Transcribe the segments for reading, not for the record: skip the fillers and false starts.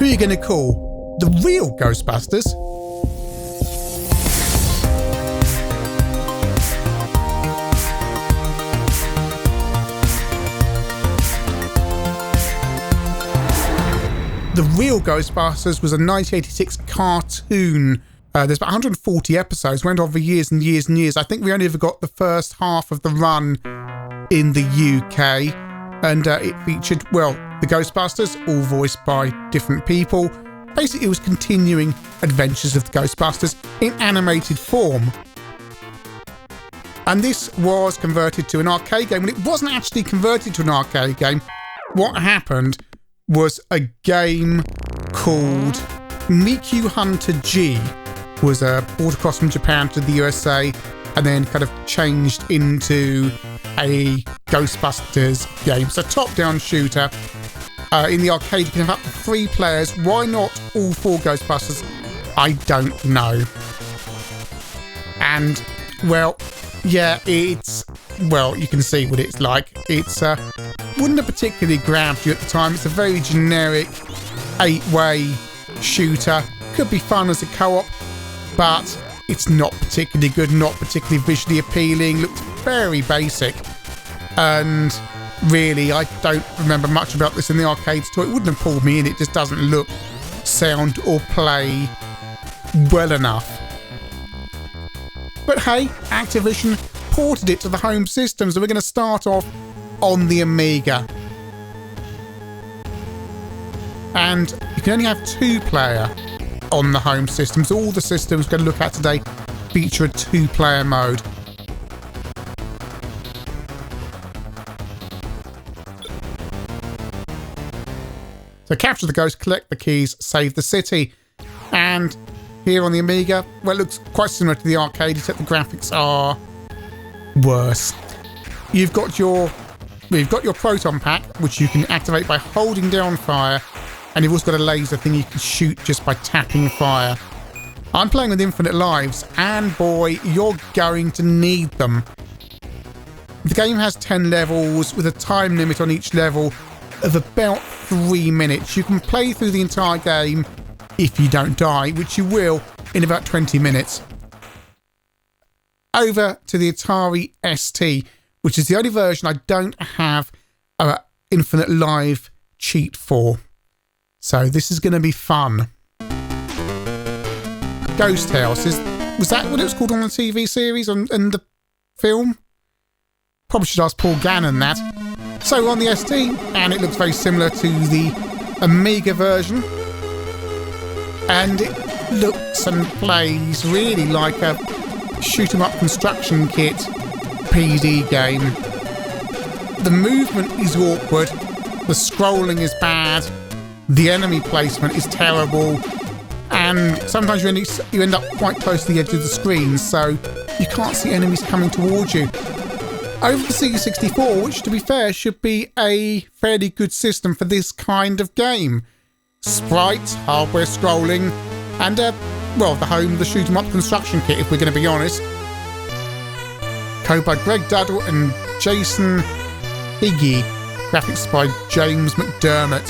Who are you going to call? The Real Ghostbusters? The Real Ghostbusters was a 1986 cartoon. There's about 140 episodes, went on for years and years and years. I think we only ever got the first half of the run in the UK. And it featured, well, the Ghostbusters, all voiced by different people. Basically, it was continuing adventures of the Ghostbusters in animated form. And this was converted to an arcade game. Well, it wasn't actually converted to an arcade game. What happened was a game called Miku Hunter G. Was brought across from Japan to the USA and then kind of changed into a Ghostbusters game. So top-down shooter. In the arcade, you can have up to 3 players. Why not all 4 Ghostbusters? I don't know. And, well, yeah, well, you can see what it's like. It's wouldn't have particularly grabbed you at the time. It's a very generic 8-way shooter. Could be fun as a co-op, but it's not particularly good, not particularly visually appealing. Looks very basic. And really, I don't remember much about this in the arcade store. It wouldn't have pulled me in. It just doesn't look, sound or play well enough. But hey, Activision ported it to the home system, so we're going to start off on the Amiga. And you can only have 2-player on the home systems. All the systems we're going to look at today feature a 2-player mode. So capture the ghost, collect the keys, save the city. And here on the Amiga, well, it looks quite similar to the arcade, except the graphics are worse. We've got your proton pack, which you can activate by holding down fire, and you've also got a laser thing you can shoot just by tapping fire. I'm playing with infinite lives, and boy, you're going to need them. The game has 10 levels with a time limit on each level of about 3 minutes. You can play through the entire game if you don't die, which you will in about 20 minutes. Over to the Atari ST, which is the only version I don't have an infinite live cheat for. So this is going to be fun. Ghost House, was that what it was called on the TV series and the film? Probably should ask Paul Gannon that. So on the ST, and it looks very similar to the Amiga version. And it looks and plays really like a shoot-'em-up construction kit PD game. The movement is awkward, the scrolling is bad, the enemy placement is terrible, and sometimes you end up quite close to the edge of the screen, so you can't see enemies coming towards you. Over the C64, which to be fair should be a fairly good system for this kind of game. Sprites, hardware scrolling, and the shoot-'em-up construction kit, if we're going to be honest. Code by Greg Duddle and Jason Higgy. Graphics by James McDermott.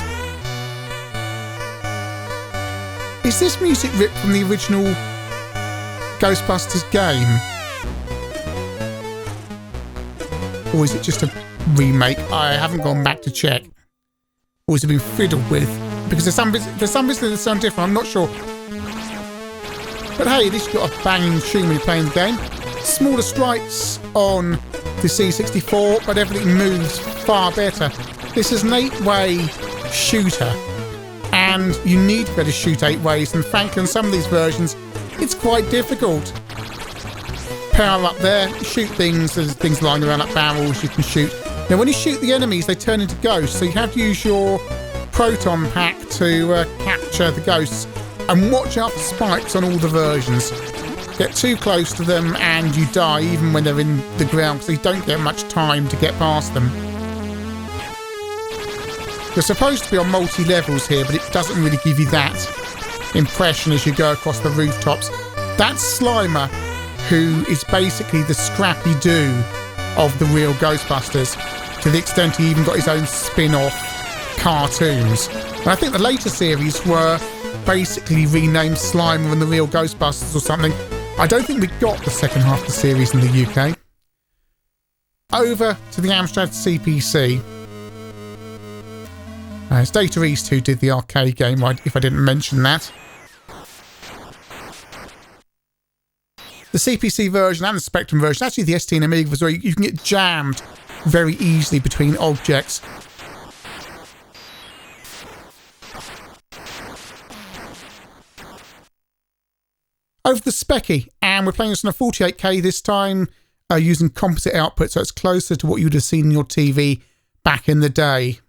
Is this music ripped from the original Ghostbusters game? Or is it just a remake? I haven't gone back to check. Or has it been fiddled with? Because there's some bits that sound different, I'm not sure. But hey, at least you've got a banging tune when you're playing the game. Smaller sprites on the C64, but everything moves far better. This is an 8-way shooter, and you need to be able to shoot 8 ways, and frankly, in some of these versions, it's quite difficult. Power up there, shoot things, there's things lying around like barrels you can shoot. Now when you shoot the enemies, they turn into ghosts, so you have to use your proton pack to capture the ghosts, and watch out for spikes on all the versions. Get too close to them and you die even when they're in the ground, because you don't get much time to get past them. You're supposed to be on multi-levels here, but it doesn't really give you that impression as you go across the rooftops. That's Slimer, who is basically the Scrappy-Doo of the Real Ghostbusters, to the extent he even got his own spin-off cartoons. And I think the later series were basically renamed Slimer and the Real Ghostbusters or something. I don't think we got the second half of the series in the UK. Over to the Amstrad CPC. It's Data East who did the arcade game, if I didn't mention that. The CPC version and the Spectrum version, actually the ST and Amiga was where you can get jammed very easily between objects. Over the Speccy, and we're playing this on a 48K this time, using composite output, so it's closer to what you would have seen in your TV back in the day.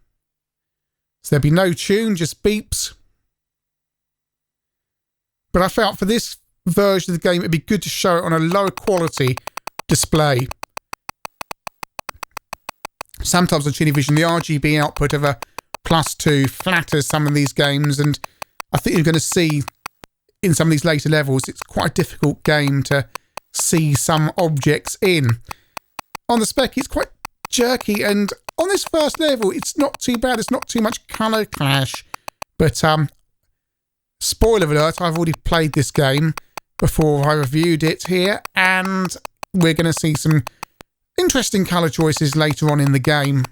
So there'll be no tune, just beeps. But I felt for this version of the game, it'd be good to show it on a lower quality display. Sometimes on ChinnyVision, the RGB output of a +2 flatters some of these games, and I think you're going to see in some of these later levels, it's quite a difficult game to see some objects in. On the Speccy, it's quite jerky, and on this first level, it's not too bad. It's not too much colour clash. But, spoiler alert, I've already played this game before I reviewed it here, and we're going to see some interesting colour choices later on in the game.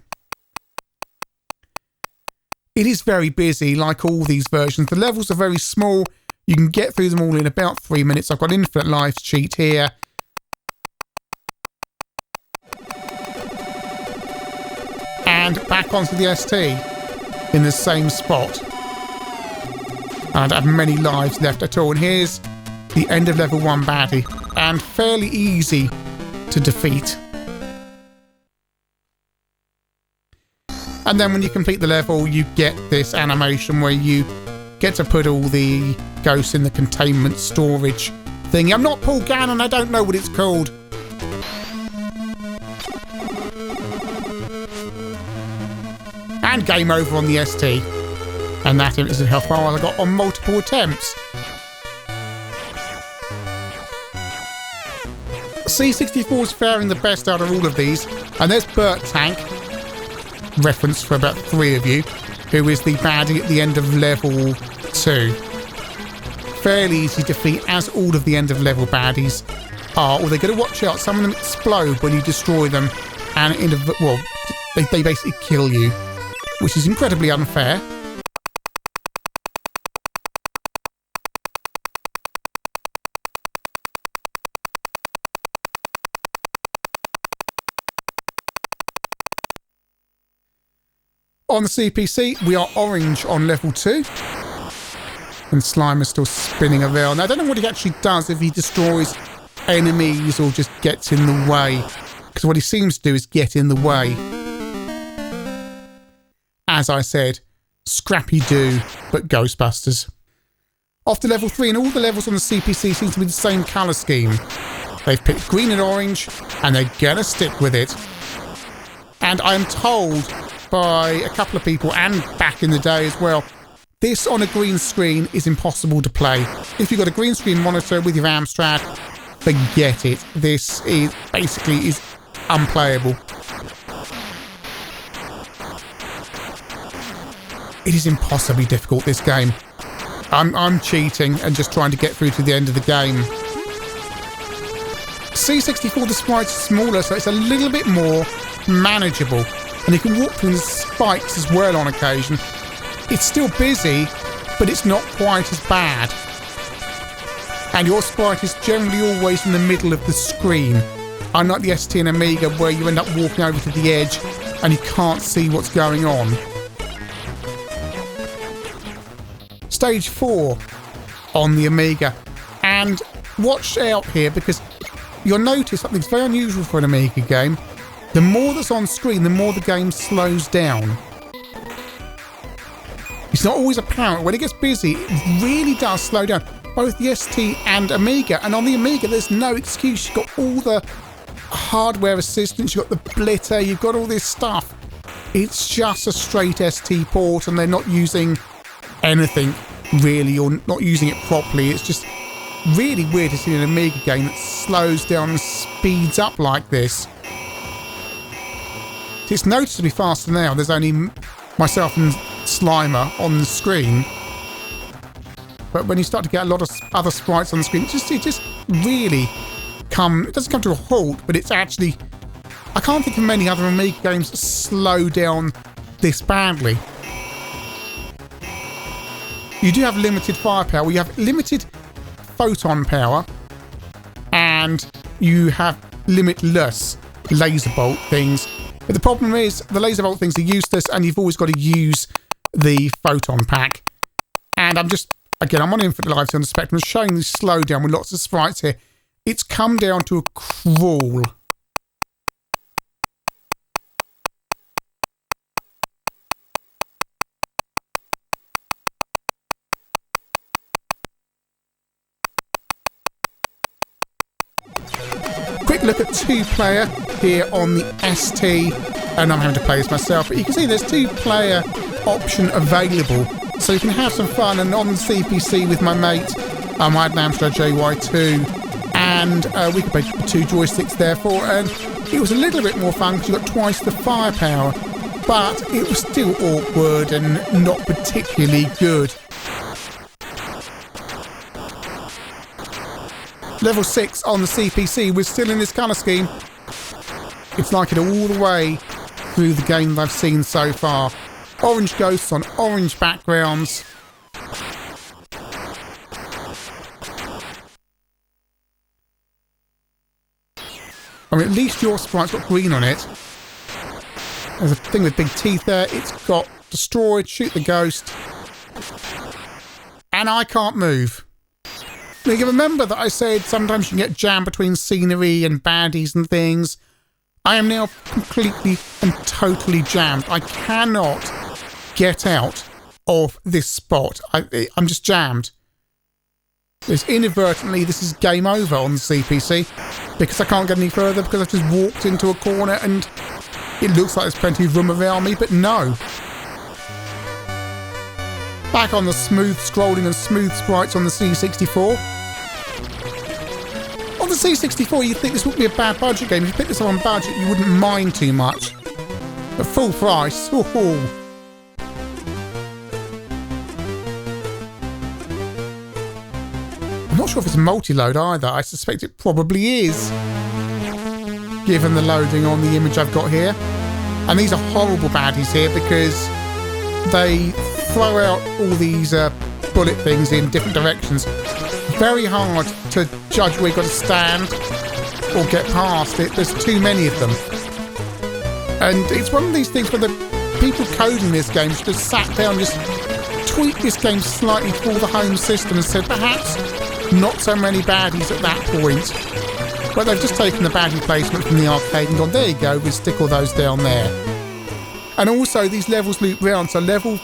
It is very busy, like all these versions. The levels are very small. You can get through them all in about 3 minutes. I've got infinite lives cheat here. And back onto the ST in the same spot. I don't have many lives left at all. And here's the end of level 1 baddie. And fairly easy to defeat. And then when you complete the level, you get this animation where you get to put all the ghosts in the containment storage thing. I'm not Paul Gannon, I don't know what it's called. And game over on the ST. And that is how far I got on multiple attempts. C64 is faring the best out of all of these. And there's Burt Tank, reference for about 3 of you, who is the baddie at the end of level 2. Fairly easy to defeat, as all of the end of level baddies are. Or they're going to watch out, some of them explode when you destroy them, and they basically kill you, which is incredibly unfair. On the CPC, we are orange on level 2. And Slime is still spinning around. Now, I don't know what he actually does, if he destroys enemies or just gets in the way. Because what he seems to do is get in the way. As I said, Scrappy-Doo, but Ghostbusters. Off to level 3, and all the levels on the CPC seem to be the same colour scheme. They've picked green and orange, and they're gonna stick with it. And I'm told by a couple of people, and back in the day as well, this on a green screen is impossible to play. If you've got a green screen monitor with your Amstrad, forget it. This is basically unplayable. It is impossibly difficult, this game. I'm cheating and just trying to get through to the end of the game. C64, the sprites are smaller, so it's a little bit more manageable. And you can walk through the spikes as well on occasion. It's still busy, but it's not quite as bad. And your sprite is generally always in the middle of the screen. Unlike the ST and Amiga, where you end up walking over to the edge and you can't see what's going on. Stage 4 on the Amiga. And watch out here, because you'll notice something's very unusual for an Amiga game. The more that's on screen, the more the game slows down. It's not always apparent. When it gets busy, it really does slow down. Both the ST and Amiga. And on the Amiga, there's no excuse. You've got all the hardware assistance, you've got the blitter, you've got all this stuff. It's just a straight ST port, and they're not using anything really, or not using it properly. It's just really weird to see an Amiga game that slows down and speeds up like this. It's noticeably faster now. There's only myself and Slimer on the screen. But when you start to get a lot of other sprites on the screen, it just really it doesn't come to a halt, but it's actually, I can't think of many other Amiga games that slow down this badly. You do have limited firepower, you have limited photon power, and you have limitless laser bolt things. But the problem is, the laser bolt things are useless, and you've always got to use the photon pack. And I'm on Infinite Lives on the Spectrum, showing this slowdown with lots of sprites here. It's come down to a crawl. Quick look at 2-player here on the ST, and I'm having to play this myself, but you can see there's 2-player option available, so you can have some fun. And on the CPC with my mate, I had an Amstrad JY2, and we could play 2 joysticks therefore, and it was a little bit more fun because you got twice the firepower, but it was still awkward and not particularly good. Level 6 on the CPC, we're still in this colour scheme. It's like it all the way through the game that I've seen so far. Orange ghosts on orange backgrounds. I mean, at least your sprite's got green on it. There's a thing with big teeth there. It's got destroyed, shoot the ghost. And I can't move. Now, you remember that I said sometimes you can get jammed between scenery and baddies and things. I am now completely and totally jammed. I cannot get out of this spot. I'm just jammed. This is game over on the CPC because I can't get any further because I've just walked into a corner and it looks like there's plenty of room around me, but no. Back on the smooth scrolling and smooth sprites on the C64. On the C64, you'd think this wouldn't be a bad budget game. If you picked this up on budget, you wouldn't mind too much. At full price, I'm not sure if it's multi-load either. I suspect it probably is, given the loading on the image I've got here. And these are horrible baddies here because they throw out all these bullet things in different directions. Very hard to judge where you've got to stand or get past it. There's too many of them. And it's one of these things where the people coding this game should have sat down and just tweaked this game slightly for the home system and said perhaps not so many baddies at that point. But they've just taken the baddie placement from the arcade and gone, there you go, we'll stick all those down there. And also these levels loop round, so level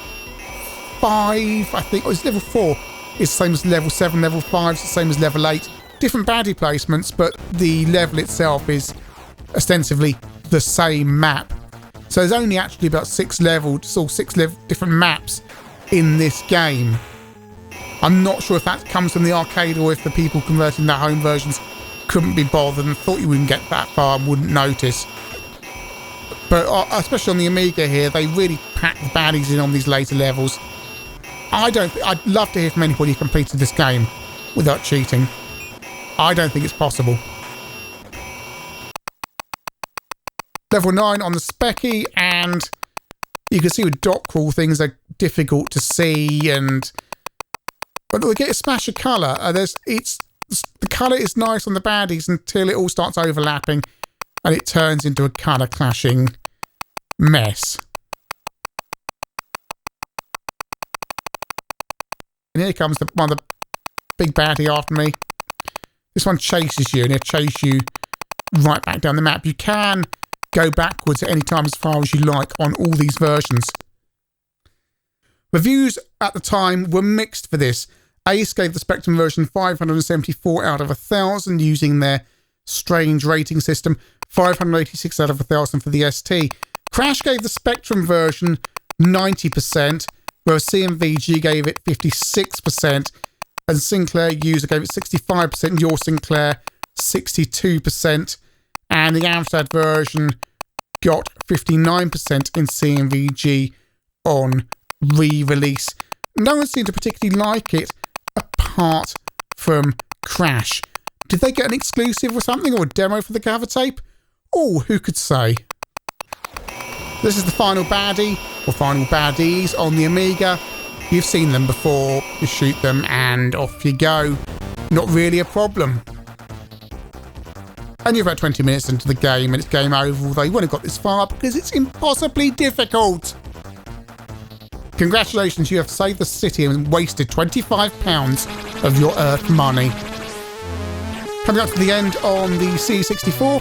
5, I think, or it's level 4, is the same as level 7, level 5 is the same as level 8. Different baddie placements, but the level itself is ostensibly the same map. So there's only actually about 6 levels, or 6 different maps in this game. I'm not sure if that comes from the arcade or if the people converting their home versions couldn't be bothered and thought you wouldn't get that far and wouldn't notice. But especially on the Amiga here, they really pack the baddies in on these later levels. I'd love to hear from anybody who completed this game without cheating. I don't think it's possible. Level 9 on the Speccy, and you can see with dot crawl things are difficult to see, but we get a splash of colour. The colour is nice on the baddies until it all starts overlapping and it turns into a colour clashing mess. And here comes one of the big baddie after me. This one chases you and he'll chase you right back down the map. You can go backwards at any time as far as you like on all these versions. Reviews at the time were mixed for this. Ace gave the Spectrum version 574 out of 1,000 using their strange rating system, 586 out of 1,000 for the ST. Crash gave the Spectrum version 90%, whereas CMVG gave it 56%, and Sinclair user gave it 65%, your Sinclair 62%, and the Amstrad version got 59% in CMVG, on re-release. No one seemed to particularly like it, apart from Crash. Did they get an exclusive or something, or a demo for the cover tape? Oh, who could say? This is the final baddie, or final baddies on the Amiga. You've seen them before, you shoot them and off you go. Not really a problem. And you're about 20 minutes into the game and it's game over, although you wouldn't have got this far because it's impossibly difficult. Congratulations, you have saved the city and wasted £25 of your Earth money. Coming up to the end on the C64,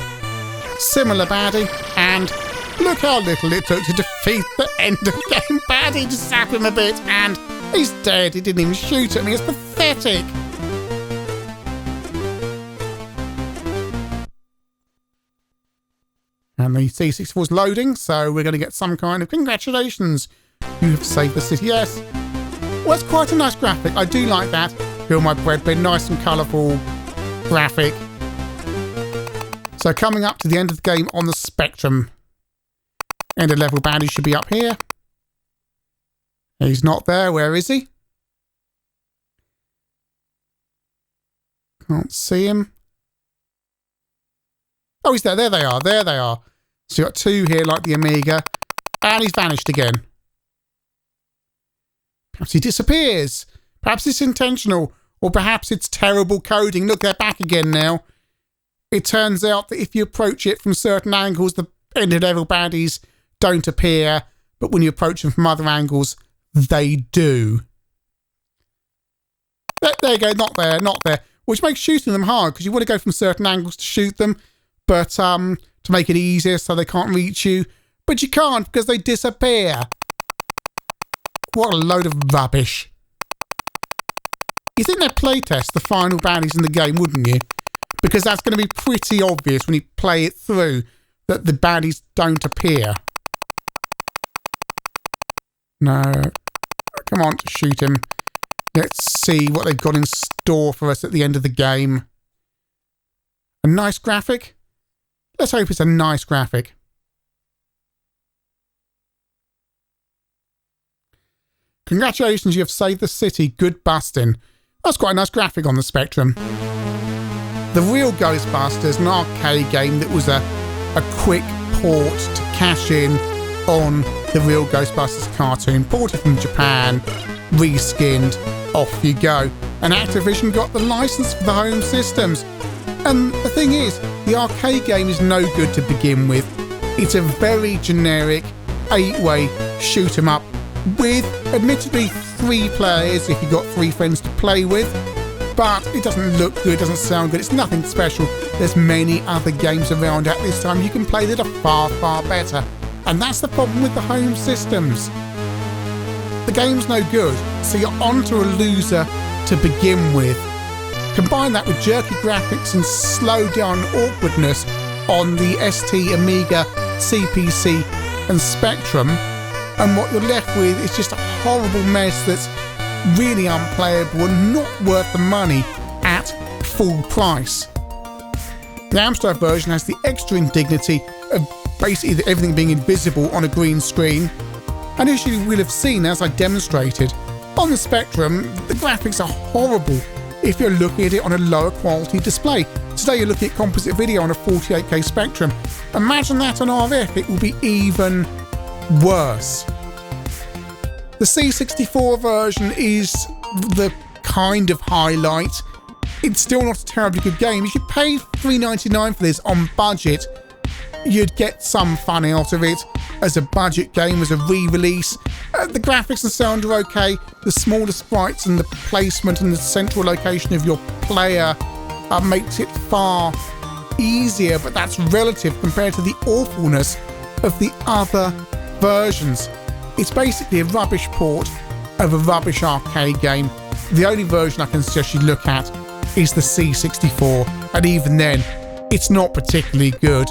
similar baddie, and look how little it took to defeat the end of game baddie. Just zap him a bit and he's dead. He didn't even shoot at me. It's pathetic. And the C64's loading, so we're going to get some kind of congratulations. You have saved the city. Yes. Well, it's quite a nice graphic. I do like that. Feel my bread bin. Nice and colourful graphic. So coming up to the end of the game on the Spectrum. End of level baddie should be up here. He's not there. Where is he? Can't see him. Oh, he's there. There they are. There they are. So you've got two here like the Amiga. And he's vanished again. Perhaps he disappears. Perhaps it's intentional. Or perhaps it's terrible coding. Look, they're back again now. It turns out that if you approach it from certain angles, the end of level baddies don't appear. But when you approach them from other angles, they do. There you go. Not there. Not there. Which makes shooting them hard because you want to go from certain angles to shoot them. But to make it easier so they can't reach you. But you can't because they disappear. What a load of rubbish. You think they'd playtest the final baddies in the game, wouldn't you? Because that's going to be pretty obvious when you play it through that the baddies don't appear. No. Come on, shoot him. Let's see what they've got in store for us at the end of the game. A nice graphic? Let's hope it's a nice graphic. Congratulations, you have saved the city. Good busting. That's quite a nice graphic on the Spectrum. The Real Ghostbusters, an arcade game that was a quick port to cash in on the Real Ghostbusters cartoon. Ported from Japan, reskinned, off you go. And Activision got the license for the home systems. And the thing is, the arcade game is no good to begin with. It's a very generic 8-way shoot 'em up with, admittedly, 3 players if you've got 3 friends to play with. But it doesn't look good, doesn't sound good, it's nothing special. There's many other games around at this time you can play that are far, far better. And that's the problem with the home systems. The game's no good, so you're onto a loser to begin with. Combine that with jerky graphics and slow down awkwardness on the ST, Amiga, CPC and Spectrum, and what you're left with is just a horrible mess that's really unplayable and not worth the money at full price. The Amstrad version has the extra indignity of basically everything being invisible on a green screen, and as you will have seen as I demonstrated, on the Spectrum the graphics are horrible if you're looking at it on a lower quality display. Today you're looking at composite video on a 48K Spectrum. Imagine that on RF, it will be even worse. The C64 version is the kind of highlight. It's still not a terribly good game. If you paid $3.99 for this on budget, you'd get some fun out of it as a budget game, as a re-release. The graphics and sound are okay. The smaller sprites and the placement and the central location of your player makes it far easier, but that's relative compared to the awfulness of the other versions. It's basically a rubbish port of a rubbish arcade game. The only version I can suggest you look at is the C64, and even then, it's not particularly good.